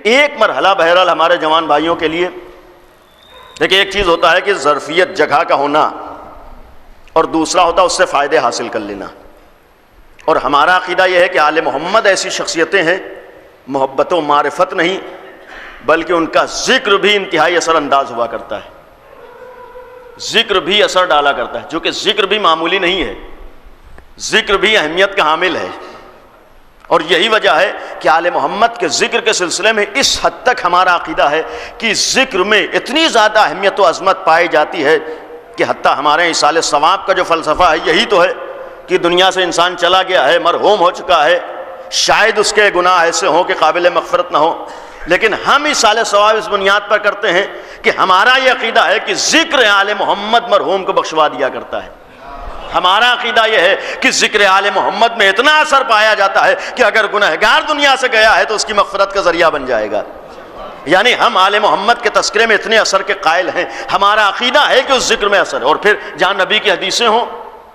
ایک مرحلہ بہرحال ہمارے جوان بھائیوں کے لیے، دیکھیں ایک چیز ہوتا ہے کہ ظرفیت جگہ کا ہونا، اور دوسرا ہوتا ہے اس سے فائدے حاصل کر لینا. اور ہمارا عقیدہ یہ ہے کہ آل محمد ایسی شخصیتیں ہیں، محبت و معرفت نہیں بلکہ ان کا ذکر بھی انتہائی اثر انداز ہوا کرتا ہے، ذکر بھی اثر ڈالا کرتا ہے، جو کہ ذکر بھی معمولی نہیں ہے، ذکر بھی اہمیت کا حامل ہے. اور یہی وجہ ہے کہ آل محمد کے ذکر کے سلسلے میں اس حد تک ہمارا عقیدہ ہے کہ ذکر میں اتنی زیادہ اہمیت و عظمت پائی جاتی ہے کہ حتیٰ ہمارے ایصال ثواب کا جو فلسفہ ہے یہی تو ہے کہ دنیا سے انسان چلا گیا ہے، مرحوم ہو چکا ہے، شاید اس کے گناہ ایسے ہوں کہ قابل مغفرت نہ ہو، لیکن ہم ایصال ثواب اس بنیاد پر کرتے ہیں کہ ہمارا یہ عقیدہ ہے کہ ذکر آل محمد مرحوم کو بخشوا دیا کرتا ہے. ہمارا عقیدہ یہ ہے کہ ذکر آل محمد میں اتنا اثر پایا جاتا ہے کہ اگر گنہگار دنیا سے گیا ہے تو اس کی مغفرت کا ذریعہ بن جائے گا. یعنی ہم آل محمد کے تذکرے میں اتنے اثر کے قائل ہیں، ہمارا عقیدہ ہے کہ اس ذکر میں اثر ہے. اور پھر جہاں نبی کی حدیثیں ہوں،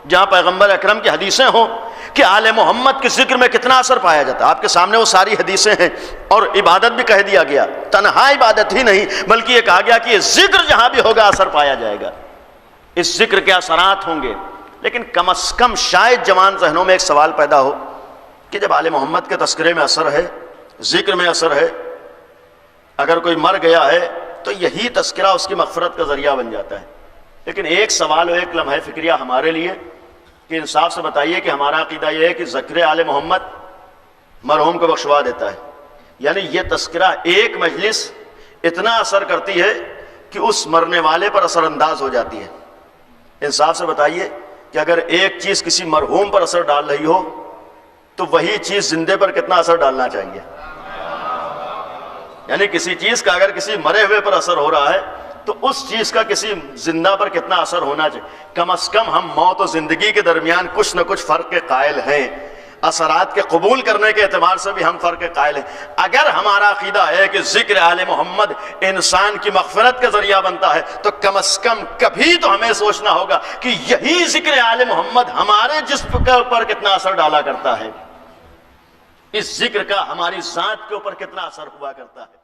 جہاں پیغمبر اکرم کی حدیثیں ہوں کہ آل محمد کے ذکر میں کتنا اثر پایا جاتا ہے، آپ کے سامنے وہ ساری حدیثیں ہیں. اور عبادت بھی کہہ دیا گیا، تنہا عبادت ہی نہیں بلکہ یہ کہا گیا کہ یہ ذکر جہاں بھی ہوگا اثر پایا جائے گا، اس ذکر کے اثرات ہوں گے. لیکن کم از کم شاید جوان ذہنوں میں ایک سوال پیدا ہو کہ جب آل محمد کے تذکرے میں اثر ہے، ذکر میں اثر ہے، اگر کوئی مر گیا ہے تو یہی تذکرہ اس کی مغفرت کا ذریعہ بن جاتا ہے. لیکن ایک سوال و ایک لمحہ فکریہ ہمارے لیے کہ انصاف سے بتائیے کہ ہمارا عقیدہ یہ ہے کہ ذکر آل محمد مرحوم کو بخشوا دیتا ہے. یعنی یہ تذکرہ ایک مجلس اتنا اثر کرتی ہے کہ اس مرنے والے پر اثر انداز ہو جاتی ہے. انصاف سے بتائیے کہ اگر ایک چیز کسی مرحوم پر اثر ڈال رہی ہو تو وہی چیز زندے پر کتنا اثر ڈالنا چاہیے. یعنی کسی چیز کا اگر کسی مرے ہوئے پر اثر ہو رہا ہے تو اس چیز کا کسی زندہ پر کتنا اثر ہونا چاہیے. کم از کم ہم موت و زندگی کے درمیان کچھ نہ کچھ فرق کے قائل ہیں، اثرات کے قبول کرنے کے اعتبار سے بھی ہم فرق کے قائل ہیں. اگر ہمارا عقیدہ ہے کہ ذکر آل محمد انسان کی مغفرت کا ذریعہ بنتا ہے تو کم از کم کبھی تو ہمیں سوچنا ہوگا کہ یہی ذکر آل محمد ہمارے جسم کے اوپر کتنا اثر ڈالا کرتا ہے، اس ذکر کا ہماری ذات کے اوپر کتنا اثر ہوا کرتا ہے.